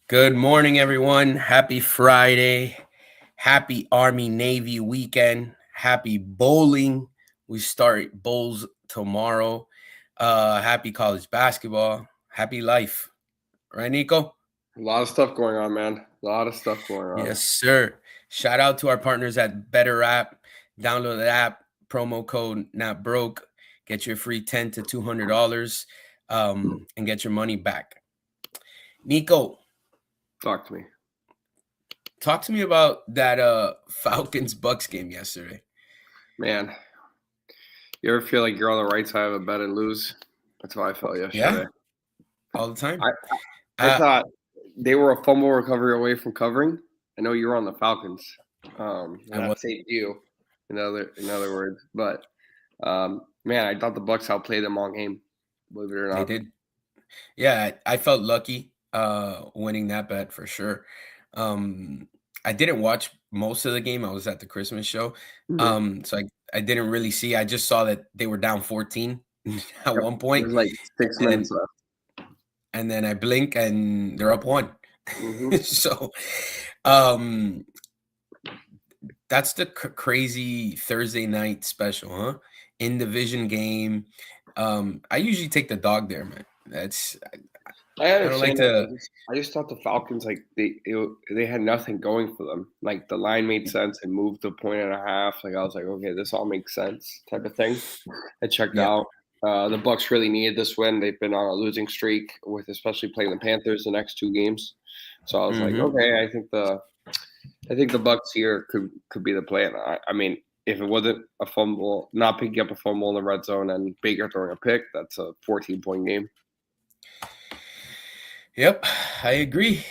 Good morning, everyone. Happy Friday. Happy Army-Navy weekend. Happy bowling. We start bowls tomorrow. Happy college basketball. Happy life. Right, Nico? A lot of stuff going on, man. A lot of stuff going on. Yes, sir. Shout out to our partners at Better App. Download the app. Promo code Not Broke. Get your free $10 to $200 and get your money back. Nico. Talk to me. Talk to me about that Falcons Bucks game yesterday. Man, you ever feel like you're on the right side of a bet and lose? That's how I felt yesterday. Yeah, all the time. I thought they were a fumble recovery away from covering. I know you were on the Falcons. That saved you, in other words. But man, I thought the Bucks outplayed them all game. Believe it or not, they did. Yeah, I felt lucky winning that bet for sure. I didn't watch most of the game. I was at the Christmas show. So I didn't really see. I just saw that they were down 14 at one point. There's like 6 minutes left. And then I blink and they're up 1. So that's the crazy Thursday night special, huh? In division game. I usually take the dog there, man. I understand. I just thought the Falcons, like they had nothing going for them. Like the line made sense and moved to 1.5. Like I was like, okay, this all makes sense, type of thing. I checked out. The Bucks really needed this win. They've been on a losing streak with especially playing the Panthers the next 2 games. So I was like, okay, I think the Bucks here could be the play. And I mean, if it wasn't a fumble, not picking up a fumble in the red zone and Baker throwing a pick, that's a 14-point game. Yep, I agree.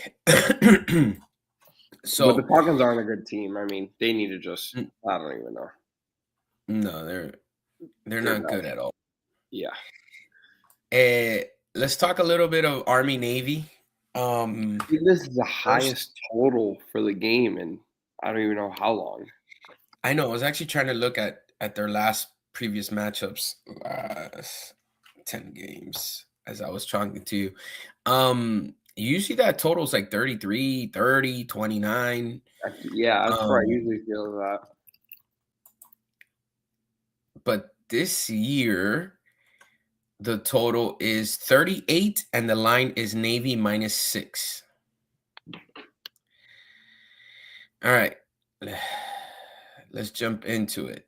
So but the Falcons aren't a good team. I mean, they need to just I don't even know. No, they're not good at all. Yeah. Let's talk a little bit of Army-Navy. This is the highest total for the game, and I don't even know how long. I know. I was actually trying to look at their previous matchups, 10 games, as I was talking to you. Usually that total is like 33, 30, 29. Yeah, that's where I usually feel that. But this year, the total is 38, and the line is Navy -6. All right. Let's jump into it.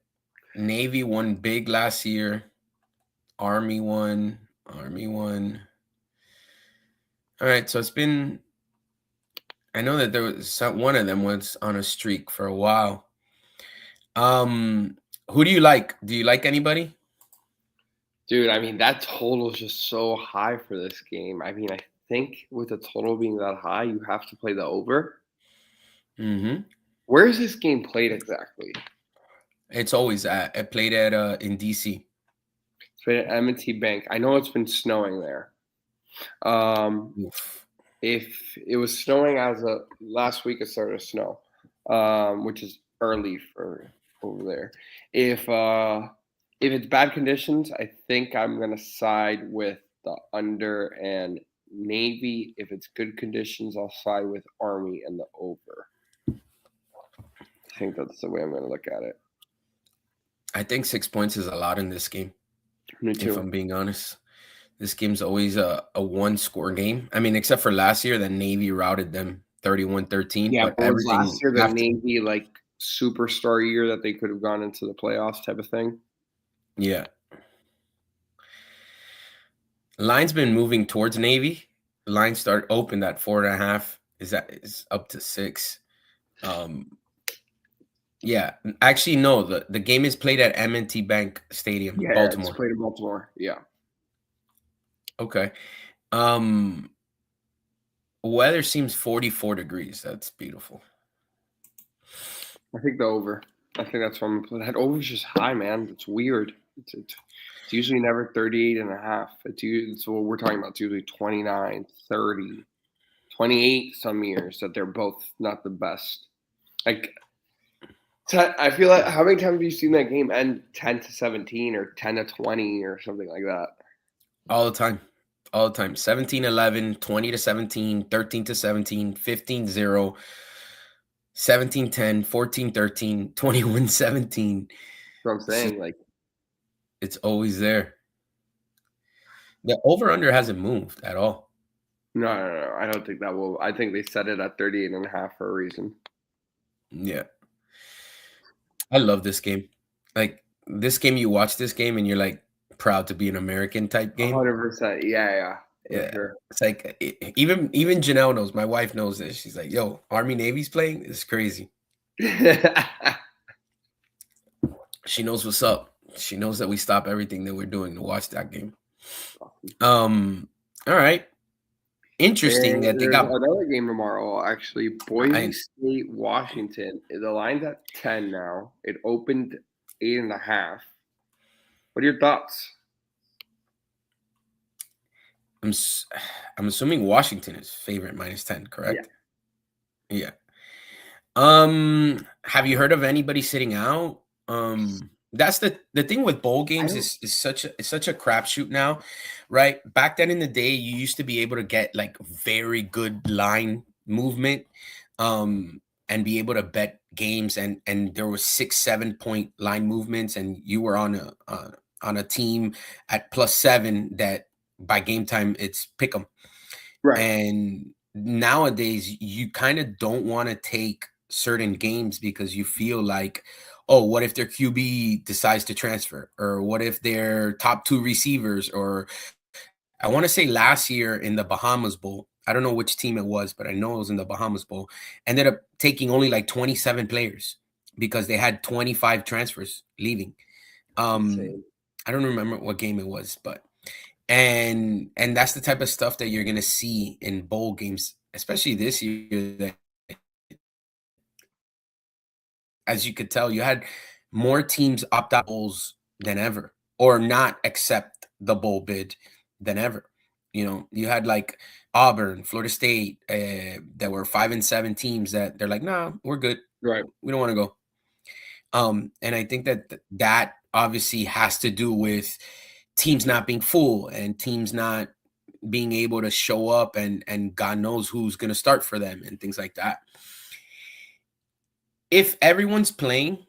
Navy won big last year. Army won. All right, so it's been – I know that there was one of them was on a streak for a while. Who do you like? Do you like anybody? Dude, I mean, that total is just so high for this game. I mean, I think with the total being that high, you have to play the over. Where is this game played exactly? It's always played at in DC. It's played at M&T Bank. I know it's been snowing there. If it was snowing as of last week, it started to snow, which is early for over there. If it's bad conditions, I think I'm gonna side with the under and Navy. If it's good conditions, I'll side with Army and the over. I think that's the way I'm gonna look at it. I think 6 points is a lot in this game. Me too. If I'm being honest. This game's always a one-score game. I mean, except for last year, that Navy routed them 31-13. Yeah, but last year the Navy, like, superstar year that they could have gone into the playoffs type of thing. Yeah. Line's been moving towards Navy. Line opened at 4.5. Is up to 6. Yeah, actually, no. The game is played at M&T Bank Stadium, Baltimore. It's played in Baltimore. Yeah. Okay. Weather seems 44 degrees. That's beautiful. I think the over. I think that's from that over's just high, man. It's weird. It's usually never 38.5. It's what we're talking about. It's usually 29, 30, 28 some years that they're both not the best. Like I feel like how many times have you seen that game end 10-17 or 10-20 or something like that? All the time. All the time. 17-11, 20-17, 13-17, 15-0, 17-10, 14-13, 21-17. What I'm saying, like It's always there. The over-under hasn't moved at all. no. I don't think that will. I think they set it at 38.5 for a reason. Yeah. I love this game. Like, this game, you watch this game and you're, like, proud to be an American type game. 100%. Yeah. Yeah. Sure. It's like, even Janelle knows, my wife knows this. She's like, yo, Army Navy's playing? It's crazy. She knows what's up. She knows that we stop everything that we're doing to watch that game. All right. Interesting that they got another game tomorrow. Actually, Boise State, Washington. The line's at 10 now. It opened 8.5. What are your thoughts? I'm assuming Washington is favorite -10, correct? Yeah. Have you heard of anybody sitting out? That's the thing with bowl games is such a crapshoot now, right? Back then in the day, you used to be able to get like very good line movement, and be able to bet games, and there was 6-7 point line movements, and you were on a team at +7 that by game time it's pick 'em. Right. And nowadays you kind of don't want to take certain games because you feel like, oh, what if their QB decides to transfer? Or what if their top 2 receivers? Or I want to say last year in the Bahamas Bowl, I don't know which team it was, but I know it was in the Bahamas Bowl, ended up taking only like 27 players because they had 25 transfers leaving. I don't remember what game it was, but and that's the type of stuff that you're gonna see in bowl games, especially this year. That, as you could tell, you had more teams opt out bowls than ever, or not accept the bowl bid than ever. You know, you had like Auburn, Florida State, that were 5-7 teams that they're like, nah, we're good. Right. We don't want to go. And I think that obviously has to do with teams not being full and teams not being able to show up, and God knows who's going to start for them and things like that. If everyone's playing,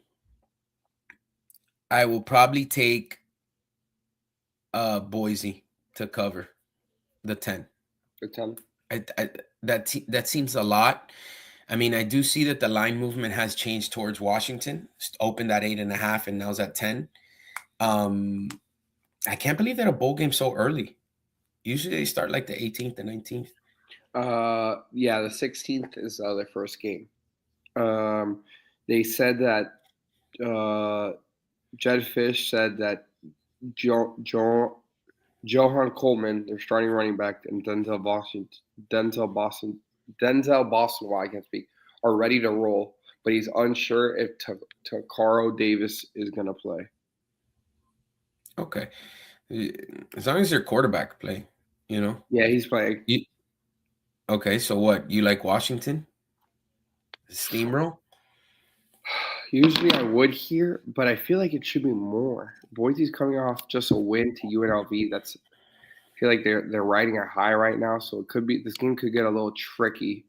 I will probably take Boise to cover the 10. The 10. That seems a lot. I mean, I do see that the line movement has changed towards Washington. It's opened at 8.5 and now it's at 10. I can't believe that a bowl game so early. Usually they start like the 18th and 19th. Yeah, the 16th is their first game. They said that Jedd Fisch said that Johan Coleman, their starting running back, and Denzel Boston, well, I can't speak, are ready to roll, but he's unsure if Takaro Davis is going to play. Okay. As long as your quarterback play, you know? Yeah, he's playing. Okay, so what? You like Washington? Steamroll? Usually I would here, but I feel like it should be more. Boise's coming off just a win to UNLV. I feel like they're riding a high right now, so it could be this game could get a little tricky.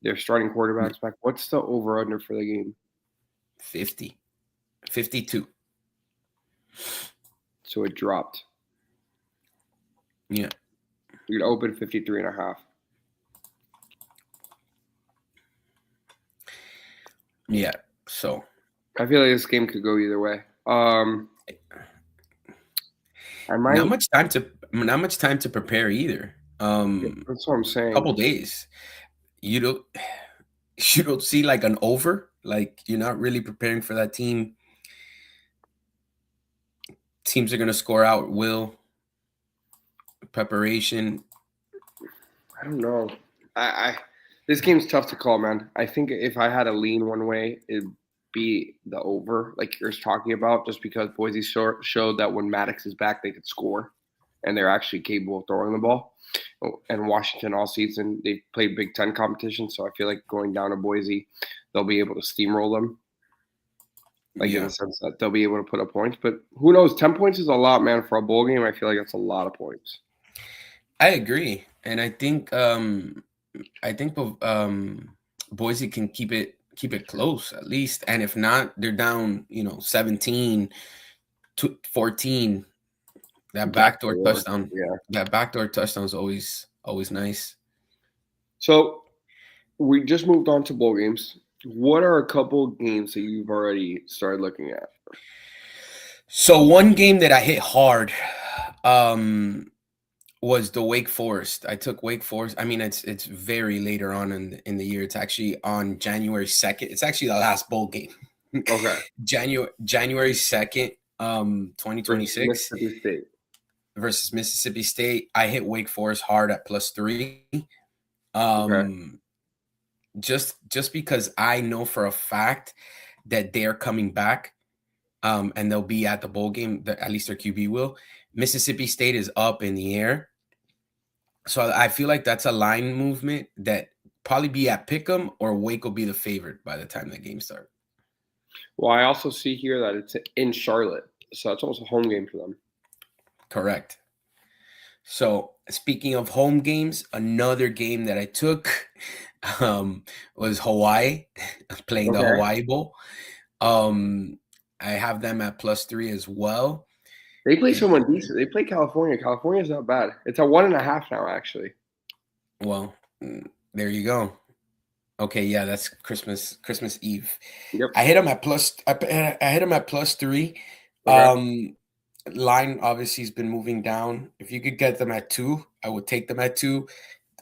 They're starting quarterbacks back. What's the over/under for the game? 50. 52. So it dropped. Yeah. You're gonna open 53.5. Yeah. So I feel like this game could go either way. Not much time to prepare either. That's what I'm saying. A couple days. You don't see like an over. Like you're not really preparing for that team. Teams are gonna score out will. Preparation. I don't know. I this game's tough to call, man. I think if I had to lean one way, it'd be the over, like you're talking about, just because Boise showed that when Maddox is back, they could score, and they're actually capable of throwing the ball. And Washington all season they played Big Ten competition, so I feel like going down to Boise, they'll be able to steamroll them. Like in the sense that they'll be able to put up points, but who knows? 10 points is a lot, man, for a bowl game. I feel like that's a lot of points. I agree, and I think Boise can keep it close at least, and if not, they're down 17 to 14. That backdoor touchdown, that backdoor touchdown is always nice. So we just moved on to bowl games. What are a couple games that you've already started looking at? So one game that I hit hard was the Wake Forest. I took Wake Forest. I mean, it's very later on in the year. It's actually on January 2nd. It's actually the last bowl game. Okay. January 2nd, 2026. Mississippi State. Versus Mississippi State. I hit Wake Forest hard at +3. Okay. Just because I know for a fact that they're coming back, and they'll be at the bowl game. At least their QB will. Mississippi State is up in the air, so I feel like that's a line movement that probably be at Pick'em, or Wake will be the favorite by the time the game starts. Well, I also see here that it's in Charlotte, so it's almost a home game for them. Correct. So speaking of home games, another game that I took was Hawaii, playing the Hawaii Bowl. I have them at +3 as well. They play someone decent. They play California. California's not bad. It's a 1.5 now, actually. Well, there you go. Okay, yeah, that's Christmas Eve. Yep. I hit them at +3. Okay. Line obviously has been moving down. If you could get them at 2, I would take them at 2.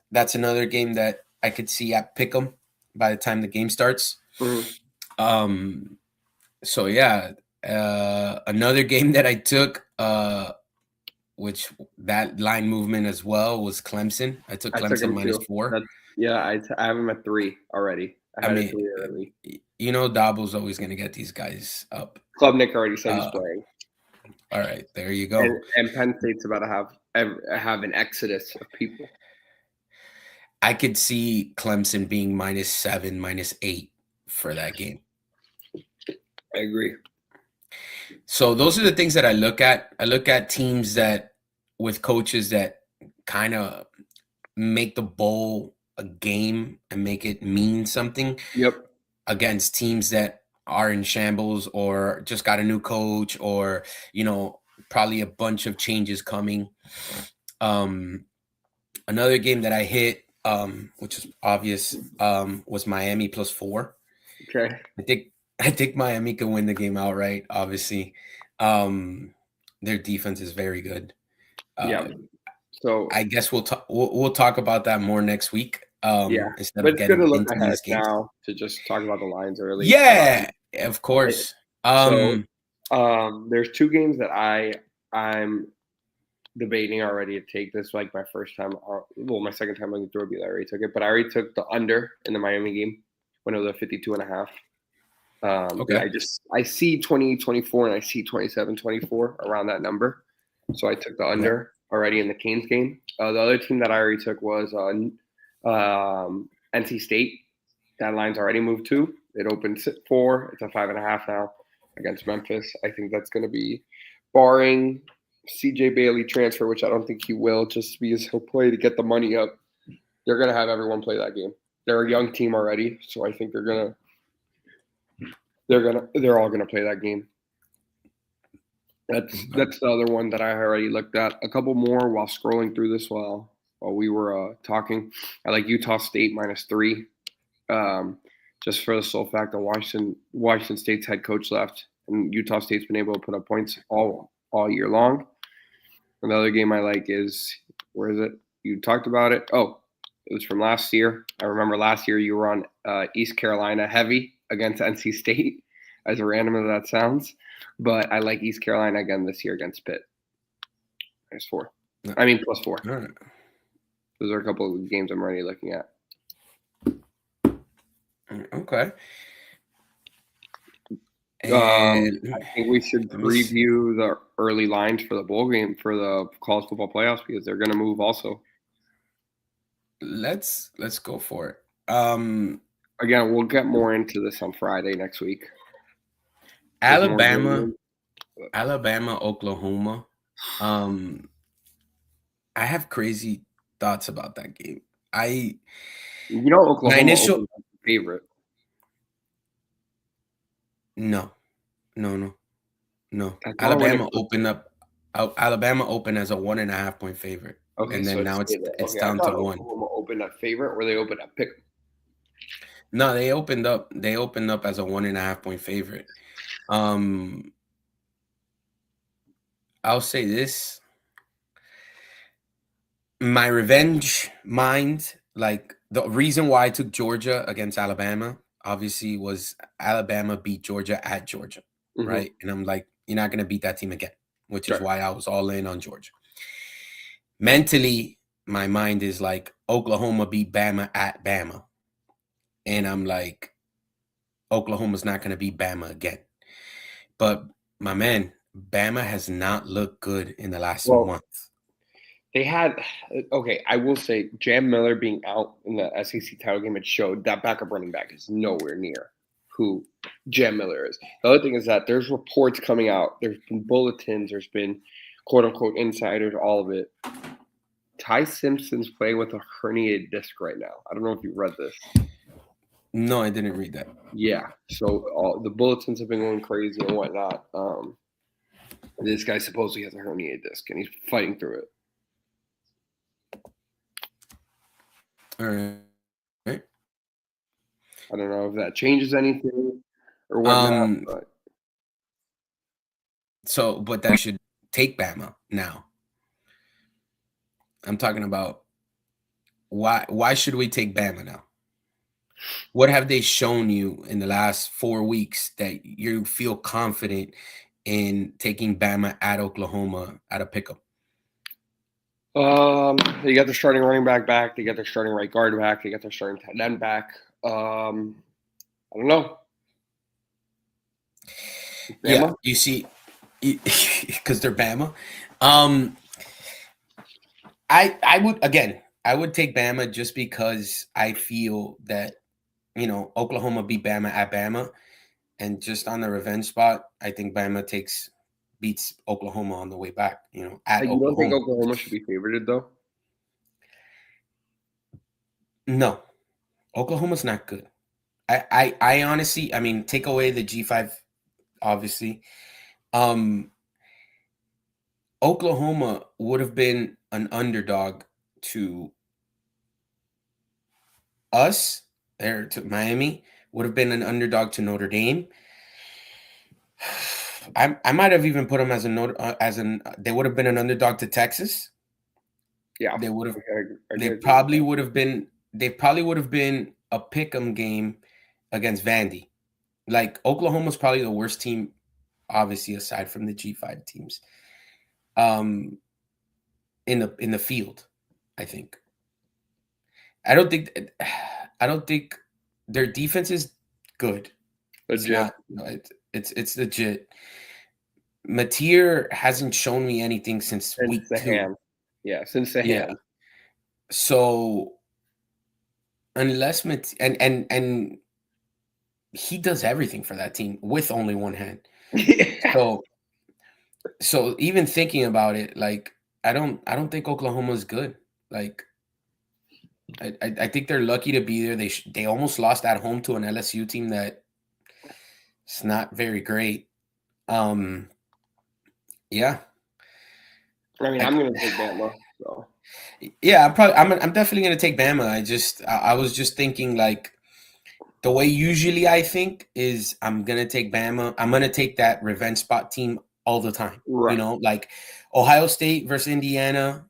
That's another game that I could see at Pick'em by the time the game starts. Mm-hmm. So yeah, another game that I took, which that line movement as well, was Clemson. I took Clemson -4. I have them at 3 already. I mean, Dabo's always going to get these guys up. Klubnik already said he's playing. All right, there you go. And Penn State's about to have an exodus of people. I could see Clemson being -7, -8 for that game. I agree. So those are the things that I look at. I look at teams that with coaches that kind of make the bowl a game and make it mean something. Yep. Against teams that are in shambles or just got a new coach, or probably a bunch of changes coming. Another game that I hit, which is obvious, was Miami +4. Okay. I think Miami can win the game outright. Obviously, their defense is very good. Yeah. So I guess we'll talk about that more next week. Instead of getting into these games now to just talk about the lines early. Yeah, of course. There's 2 games that I'm debating already to take. This like my first time. Well, my second time looking through it, I already took it, but I already took the under in the Miami game when it was a 52.5. Okay. I see 20-24 and I see 27-24 around that number. So I took the under already in the Canes game. The other team that I already took was NC State. That line's already moved 2. It opened 4. It's a 5.5 now against Memphis. I think that's going to be, barring CJ Bailey transfer, which I don't think he will, just because he'll play to get the money up. They're going to have everyone play that game. They're a young team already, so I think they're all going to play that game. That's the other one that I already looked at. A couple more while scrolling through this while we were talking. I like Utah State -3, just for the sole fact that Washington State's head coach left, and Utah State's been able to put up points all year long. Another game I like is, where is it? You talked about it. Oh, it was from last year. I remember last year you were on East Carolina heavy against NC State, as random as that sounds. But I like East Carolina again this year against Pitt. +4. I mean +4. All right. Those are a couple of games I'm already looking at. Okay. I And think we should let me see. preview the early lines for the bowl game for the college football playoffs because they're going to move also. Let's go for it. Again, we'll get more into this on Friday next week. There's more Alabama, games. Oklahoma. I have crazy thoughts about that game. My Oklahoma initial opened up the favorite. no, I thought when it was, Alabama opened as a 1.5 point favorite, okay, and so then it now stayed there. it's Okay, I down to thought one. Oklahoma opened at favorite or they opened at pick. No, they opened up as a 1.5 point favorite. I'll say this. My revenge mind, like the reason why I took Georgia against Alabama, obviously was Alabama beat Georgia at Georgia, Mm-hmm. right? And I'm like, you're not gonna beat that team again, which is Right. why I was all in on Georgia. Mentally, my mind is like Oklahoma beat Bama at Bama. And I'm like, Oklahoma's not gonna beat Bama again. But my man, Bama has not looked good in the last Well, month. they had okay. I will say, Jam Miller being out in the SEC title game, it showed that backup running back is nowhere near who Jam Miller is. The other thing is that there's reports coming out. There's been bulletins. There's been quote unquote insiders. All of it. Ty Simpson's playing with a herniated disc right now. I don't know if you read this. No, I didn't read that. Yeah. So all the bulletins have been going crazy and whatnot. This guy supposedly has a herniated disc and he's fighting through it. All right. I don't know if that changes anything or whatnot. But that should take Bama now. I'm talking about why should we take Bama now? What have they shown you in the last 4 weeks that you feel confident in taking Bama at Oklahoma at a pickup? They got their starting running back. They got their starting right guard back. They got their starting tight end back. I don't know. Bama? Yeah, you see, because they're Bama. I would take Bama just because I feel that Oklahoma beat Bama at Bama, and just on the revenge spot, I think Bama beats Oklahoma on the way back. At You Oklahoma. don't think Oklahoma should be favorited though? No, Oklahoma's not good. I honestly, I mean, take away the G5, obviously. Oklahoma would have been an underdog to us, or to Miami, would have been an underdog to Notre Dame. I might have even put them they would have been an underdog to Texas. Yeah, they would have. They probably would have been a pick'em game against Vandy. Like Oklahoma's probably the worst team, obviously, aside from the G5 teams. In the field, I think. I don't think their defense is good. Legit. It's legit. Mateer hasn't shown me anything since week 2. Hand. Yeah, since the hand. So unless and he does everything for that team with only one hand. Yeah. So even thinking about it, like I don't think Oklahoma's good. Like I think they're lucky to be there. They almost lost at home to an LSU team that it's not very great. Yeah. I mean, I'm gonna take Bama. So. Yeah, I'm definitely gonna take Bama. I was just thinking like the way usually I think is I'm gonna take Bama. I'm gonna take that revenge spot team all the time. Right. Like Ohio State versus Indiana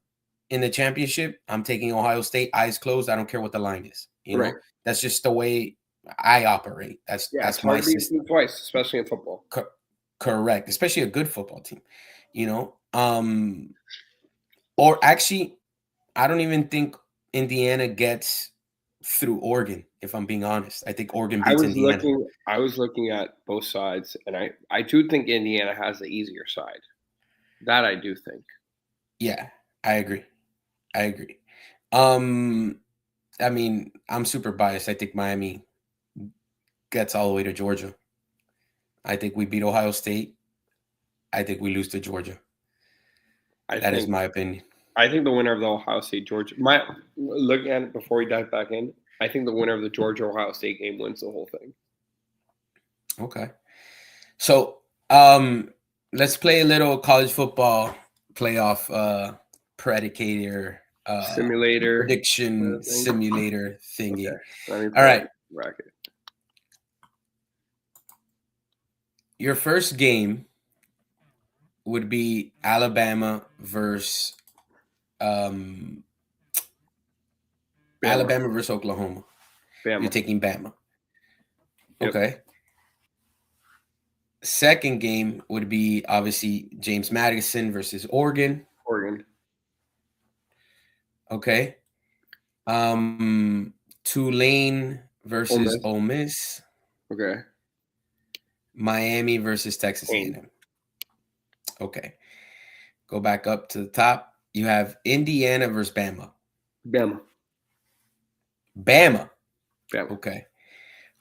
in the championship. I'm taking Ohio State, eyes closed. I don't care what the line is. Right. That's just the way I operate. That's my system. Twice, especially in football. Correct, especially a good football team. Or actually, I don't even think Indiana gets through Oregon, if I'm being honest. I think Oregon beats Indiana. I was looking at both sides, and I do think Indiana has the easier side. That I do think. Yeah, I agree. I mean, I'm super biased. I think Miami gets all the way to Georgia. I think we beat Ohio State. I think we lose to Georgia. That is my opinion. I think the winner of the Ohio State Georgia. Looking at it before we dive back in, I think the winner of the Georgia Ohio State game wins the whole thing. Okay. So let's play a little college football playoff predicator simulator prediction simulator thingy. Okay. All right. Bracket. Your first game would be Alabama versus Alabama versus Oklahoma. Bama. You're taking Bama. Yep. Okay. Second game would be obviously James Madison versus Oregon. Okay. Tulane versus Ole Miss. Okay. Miami versus Texas A&M. Okay. Go back up to the top. You have Indiana versus Bama. Bama. Okay.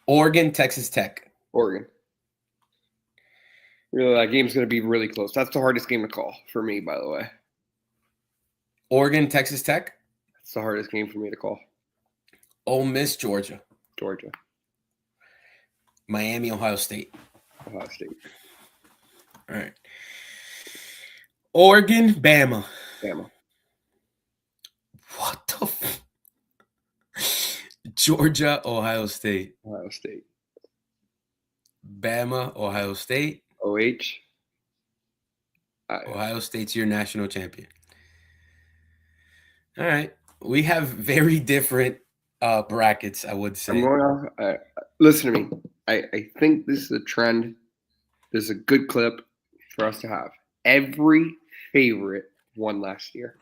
Oregon, Texas Tech. Oregon. Really, that game's going to be really close. That's the hardest game to call for me, by the way. Oregon, Texas Tech? That's the hardest game for me to call. Ole Miss, Georgia. Georgia. Miami, Ohio State. Ohio State. All right. Oregon, Bama. Bama. What the Georgia, Ohio State. Ohio State. Bama, Ohio State. OH. Ohio State's your national champion. All right. We have very different brackets, I would say. I'm going off, listen to me. I think this is a trend. This is a good clip for us to have. Every favorite won last year.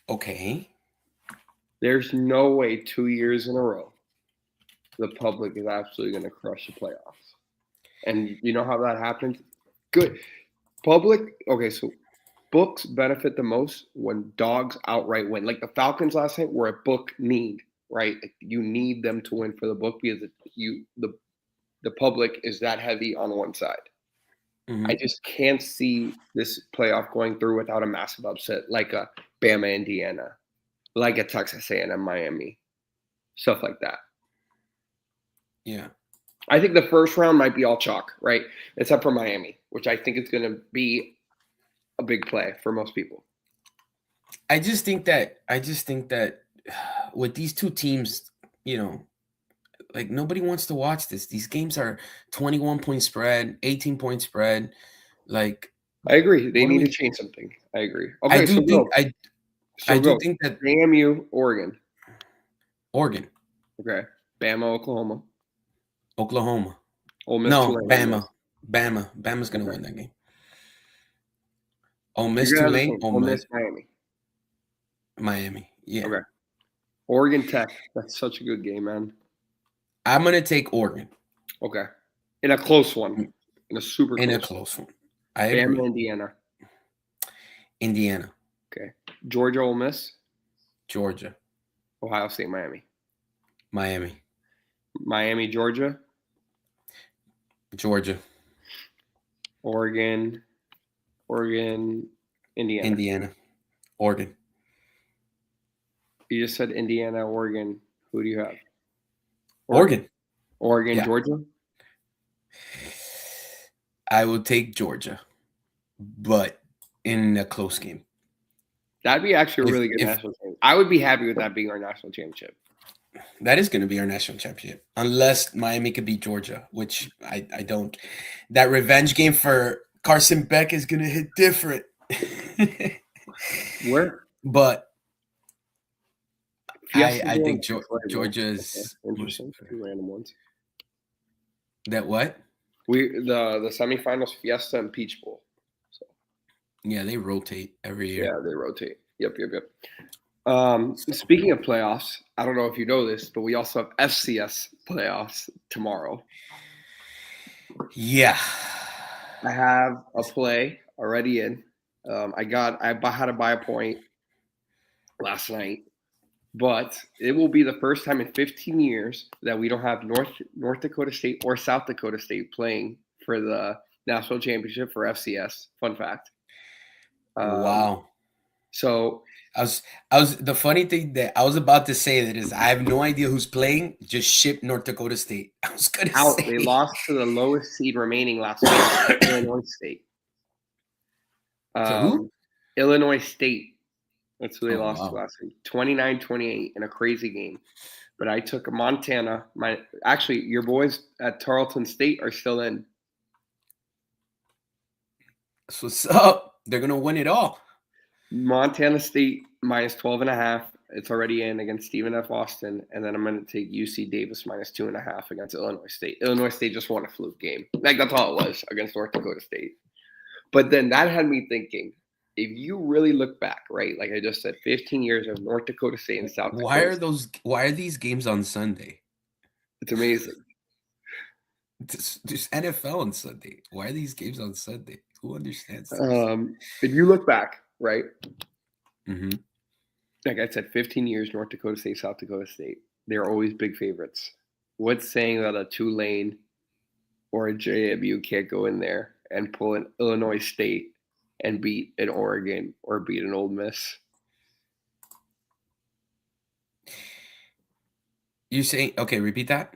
Okay. There's no way 2 years in a row the public is absolutely going to crush the playoffs. And you know how that happens? Good. Public, okay, so books benefit the most when dogs outright win. Like the Falcons last night were a book need, right? Like you need them to win for the book because the public is that heavy on one side. Mm-hmm. I just can't see this playoff going through without a massive upset like a Bama, Indiana, like a Texas A&M, Miami, stuff like that. Yeah. I think the first round might be all chalk, right? Except for Miami, which I think is going to be a big play for most people. I just think that with these two teams, you know, like nobody wants to watch this. These games are 21-point spread, 18-point spread. Like I agree. They need to change something. I agree. Okay, I do think that AMU, Oregon. Okay. Bama, Oklahoma. Ole Miss, no, Tulane, Bama's going to win that game. Ole Miss, Tulane, Ole Miss, Miami. Yeah. Okay. Oregon Tech. That's such a good game, man. I'm going to take Oregon. Okay. In a close one. In a super close one. In a close one. I agree. Bama, Indiana. Okay. Georgia, Ole Miss. Georgia. Ohio State, Miami. Miami, Georgia. Oregon, Indiana. Oregon. You just said Indiana, Oregon. Who do you have? Oregon, yeah. Georgia? I will take Georgia, but in a close game. That'd be actually a really good national championship. I would be happy with that being our national championship. That is going to be our national championship, unless Miami could beat Georgia, which I don't. That revenge game for Carson Beck is going to hit different. Where? But I think Georgia is interesting. Two random ones. That what? The semifinals, Fiesta and Peach Bowl. So. Yeah, they rotate every year. Yeah, they rotate. Yep. Speaking of playoffs, I don't know if you know this, but we also have FCS playoffs tomorrow. Yeah. I have a play already in. I had to buy a point last night, but it will be the first time in 15 years that we don't have North Dakota State or South Dakota State playing for the national championship for FCS. Fun fact. Wow. So I was the funny thing that I was about to say that is I have no idea who's playing. Just ship North Dakota State. I was gonna out. They say lost to the lowest seed remaining last week, Illinois State. to who? Illinois State. That's who they Oh lost to wow. last week. 29-28 in a crazy game. But I took Montana. Actually, your boys at Tarleton State are still in. That's what's up. They're gonna win it all. Montana State minus 12.5. It's already in against Stephen F. Austin. And then I'm going to take UC Davis minus 2.5 against Illinois State. Illinois State just won a fluke game. Like, that's all it was against North Dakota State. But then that had me thinking, if you really look back, right, like I just said, 15 years of North Dakota State and South Dakota State. Why are these games on Sunday? It's amazing. There's NFL on Sunday. Why are these games on Sunday? Who understands this? If you look back, right, Mm-hmm. like I said, 15 years, North Dakota State, South Dakota State, they're always big favorites. What's saying that a Tulane or a JMU can't go in there and pull an Illinois State and beat an Oregon or beat an Ole Miss? You saying okay? Repeat that.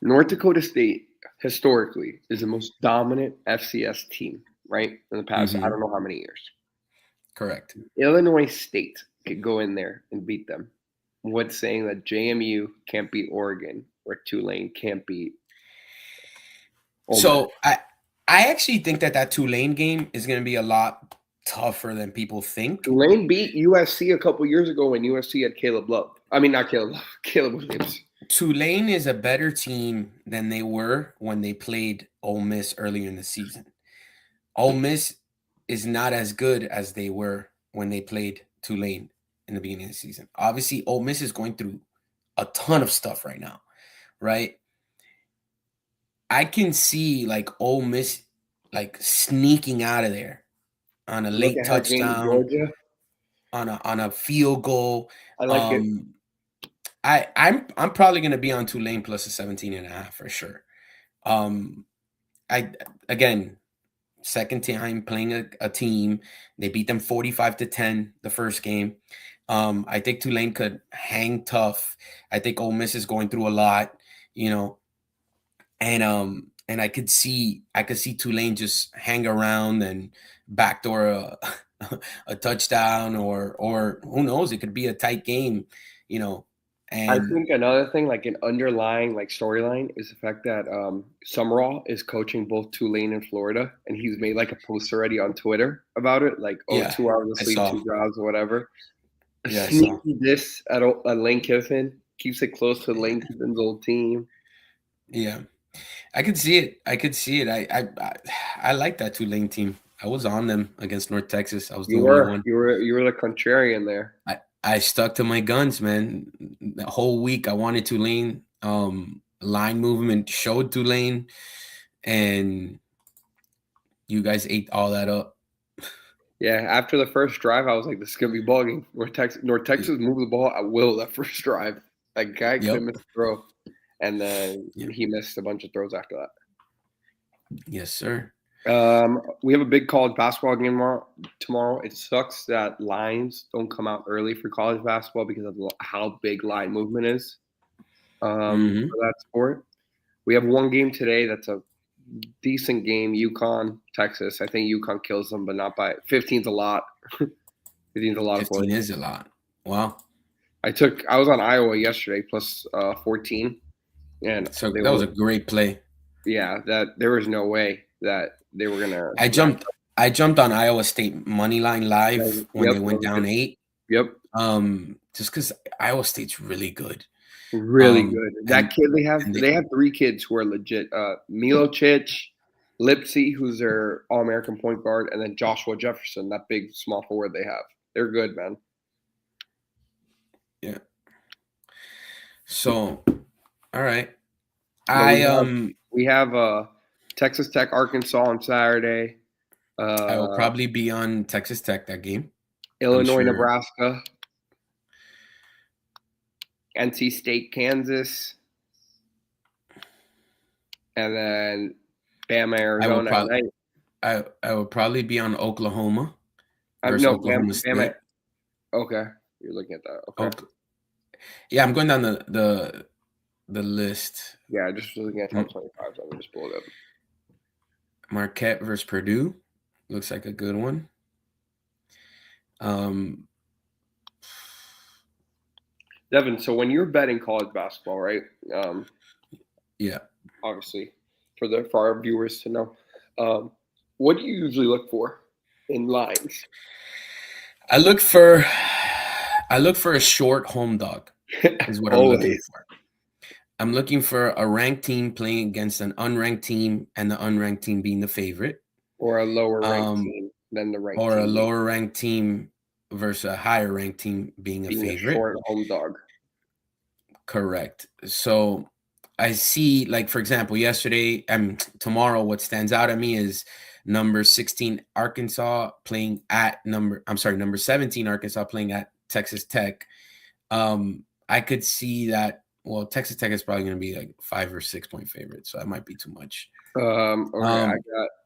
North Dakota State historically is the most dominant FCS team, right? In the past, I don't know how many years. Correct. Illinois State could go in there and beat them. What's saying that JMU can't beat Oregon or Tulane can't beat Ole Miss? So I actually think that Tulane game is going to be a lot tougher than people think. Tulane beat USC a couple years ago when USC had Caleb Love. I mean, not Caleb Love, Caleb Williams. Tulane is a better team than they were when they played Ole Miss earlier in the season. Ole Miss is not as good as they were when they played Tulane in the beginning of the season. Obviously, Ole Miss is going through a ton of stuff right now, right? I can see like Ole Miss like sneaking out of there on a late touchdown, on a field goal. I like it. I'm probably gonna be on Tulane plus a 17.5 for sure. I again second time playing a team. They beat them 45-10 the first game. I think Tulane could hang tough. I think Ole Miss is going through a lot, and I could see Tulane just hang around and backdoor a touchdown or who knows, it could be a tight game, I and think another thing, like an underlying like storyline, is the fact that Summerall is coaching both Tulane and Florida, and he's made like a post already on Twitter about it, like 2 hours of sleep, 2 jobs, or whatever. Yeah, Sneaky this at Lane Kiffin keeps it close to Lane Kiffin's old team. Yeah, I could see it. I like that Tulane team. I was on them against North Texas. I was the only one. You were the contrarian there. I stuck to my guns, man. The whole week I wanted Tulane. Line movement showed Tulane, and you guys ate all that up. Yeah, after the first drive, I was like, "This is gonna be ball game." North Texas moved the ball at will that first drive. That guy couldn't miss a throw, and then he missed a bunch of throws after that. Yes, sir. We have a big college basketball game tomorrow. It sucks that lines don't come out early for college basketball because of how big line movement is for that sport. We have one game today that's a decent game, UConn, Texas. I think UConn kills them, but not by 15's a lot. 15's a lot. 15 is a lot. Wow. I was on Iowa yesterday plus 14, and so that was a great play. Yeah, that there was no way that they were gonna. I jumped on Iowa State money line live when they went down 8. Yep. Just because Iowa State's really good. Really good. That kid they have 3 kids who are legit. Milicic, Lipsy, who's their All-American point guard, and then Joshua Jefferson, that big small forward they have. They're good, man. Yeah. So, all right. But I we have Texas Tech, Arkansas on Saturday. I will Uh, probably be on Texas Tech that game. I'm Illinois, sure. Nebraska, NC State, Kansas, and then Bama, I will Arizona at probably night. I will probably be on Oklahoma versus No, Bama, Oklahoma Bama. State. Okay, you're looking at that. Okay. Yeah, I'm going down the list. Yeah, just looking at top 25. So let me just pull it up. Marquette versus Purdue looks like a good one. Devin, so when you're betting college basketball, right? Yeah. Obviously, for our viewers to know, what do you usually look for in lines? I look for a short home dog is what I'm looking Always. for. I'm looking for a ranked team playing against an unranked team, and the unranked team being the favorite, Or a lower ranked team than the ranked or a team. lower ranked team versus a higher ranked team being a favorite. Short home dog. Correct. So I see, like, for example, yesterday and tomorrow, what stands out at me is number 16 Arkansas playing at number 17 Arkansas playing at Texas Tech. I could see that. Well, Texas Tech is probably going to be like 5 or 6 point favorite, so that might be too much. Okay,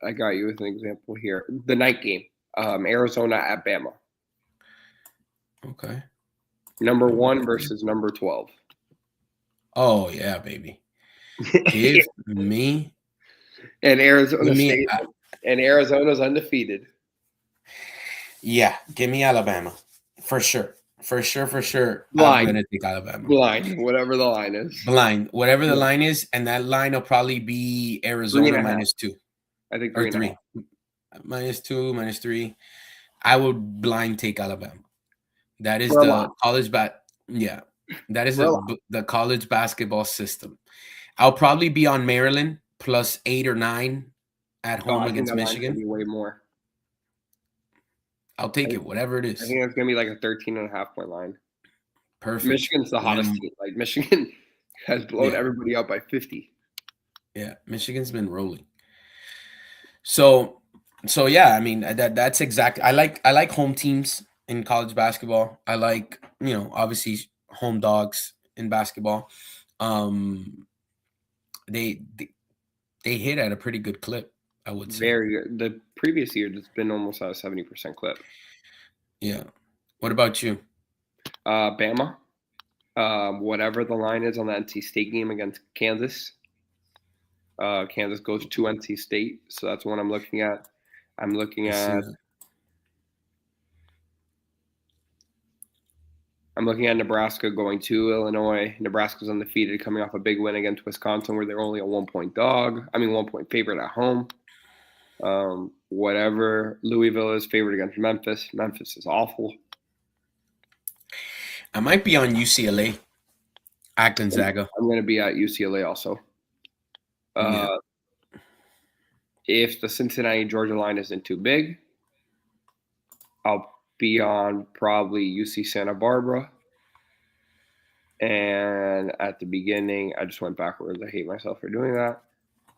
I got you with an example here. The night game, Arizona at Bama. Okay. Number 1 versus number 12. Oh yeah, baby. Give me and Arizona State and Arizona's undefeated. Yeah, give me Alabama for sure. For sure. Blind. I'm gonna take Alabama. Blind, whatever the line is. Blind, whatever the line is, and that line will probably be Arizona -2. I think 3. -2, -3. I would blind take Alabama. That is the college Yeah, that is the college basketball system. I'll probably be on Maryland plus 8 or 9 at home against Michigan. Be way more. I'll take it, whatever it is. I think that's gonna be like a 13.5 point line. Perfect. Michigan's the hottest team. Like Michigan has blown everybody out by 50. Yeah, Michigan's been rolling. So yeah, I mean that's exactly. I like home teams in college basketball. I like, obviously home dogs in basketball. They hit at a pretty good clip, I would say. Very good. The previous year, it's been almost at a 70% clip. Yeah. What about you? Bama. Whatever the line is on the NC State game against Kansas. Kansas goes to NC State, so that's what I'm looking at. I'm looking at Nebraska going to Illinois. Nebraska's undefeated, coming off a big win against Wisconsin, where they're only a 1 point dog. 1 point favorite at home. Whatever. Louisville is favored against Memphis. Memphis is awful. I might be on UCLA at Gonzaga. I'm going to be at UCLA also. If the Cincinnati-Georgia line isn't too big, I'll be on probably UC Santa Barbara. And at the beginning, I just went backwards. I hate myself for doing that.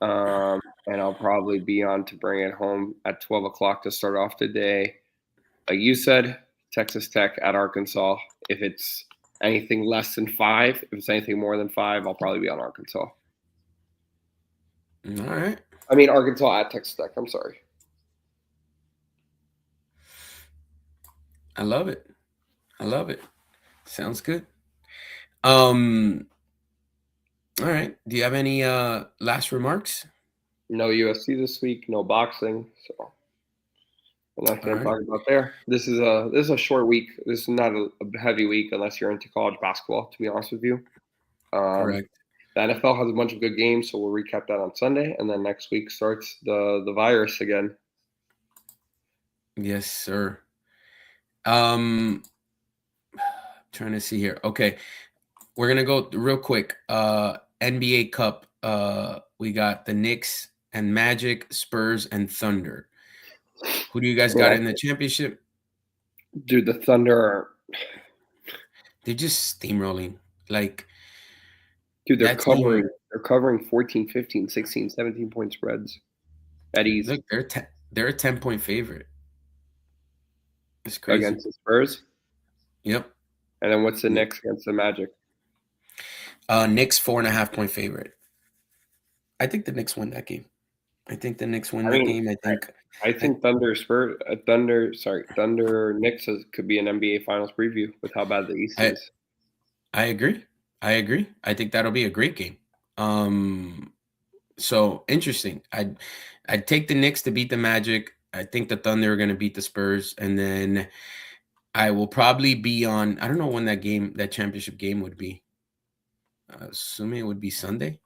And I'll probably be on to bring it home at 12 o'clock to start off the day. Like you said, Texas Tech at Arkansas. If it's anything less than 5, if it's anything more than 5, I'll probably be on Arkansas. All right. Arkansas at Texas Tech. I'm sorry. I love it. Sounds good. All right. Do you have any last remarks? No UFC this week. No boxing. So I'm not going to talk about there. This is a short week. This is not a heavy week unless you're into college basketball, to be honest with you. Correct. The NFL has a bunch of good games, so we'll recap that on Sunday, and then next week starts the virus again. Yes, sir. Trying to see here. Okay, we're gonna go real quick. NBA Cup. We got the Knicks and Magic, Spurs, and Thunder. Who do you guys got in the championship? Dude, the Thunder they're just steamrolling. Like Dude, that team. they're covering 14, 15, 16, 17 point spreads at ease Look, they're a 10-point favorite. It's crazy. against the Spurs. Yep. And then what's the Yep. Knicks against the Magic? Knicks 4.5-point favorite. I think the Knicks win that game. I think the Knicks win that game. I think Thunder Knicks could be an NBA Finals preview with how bad the East is. I agree. I think that'll be a great game. So interesting. I'd take the Knicks to beat the Magic. I think the Thunder are going to beat the Spurs, and then I will probably be on. I don't know when that championship game would be. Assuming it would be Sunday.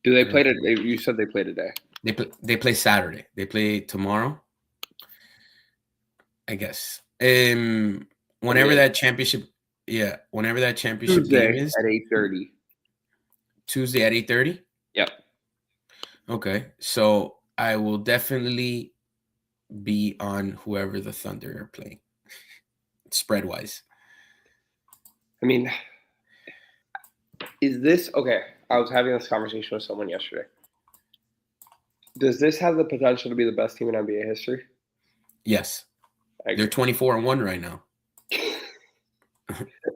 Do they play today? You said they play today. They play Saturday. They play tomorrow, I guess. Whenever that championship game is at 8:30. Tuesday at 8:30. Yep. Okay, so I will definitely be on whoever the Thunder are playing, spread wise. I mean, is this okay? I was having this conversation with someone yesterday. Does this have the potential to be the best team in NBA history? Yes. They're 24-1 right now.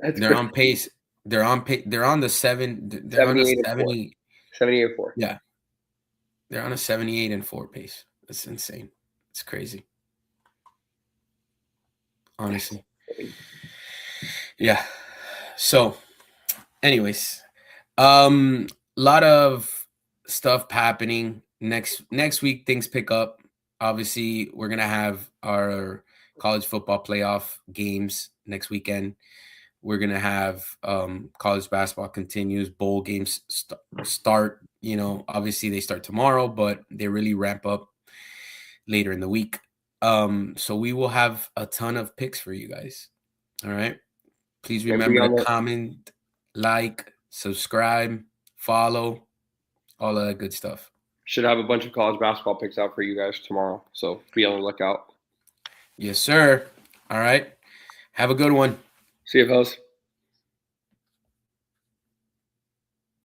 They're on pace. They're on the 78-4. Yeah. They're on a 78-4 pace. That's insane. It's crazy. Honestly. Yeah. So, anyways, lot of stuff happening. Next week things pick up. Obviously, we're gonna have our college football playoff games next weekend. We're gonna have college basketball continues. Bowl games start. You know, obviously they start tomorrow, but they really ramp up later in the week. So we will have a ton of picks for you guys. All right. Please remember to comment, like, subscribe, follow, all of that good stuff. Should have a bunch of college basketball picks out for you guys tomorrow. So be on the lookout. Yes, sir. All right. Have a good one. See you, fellas.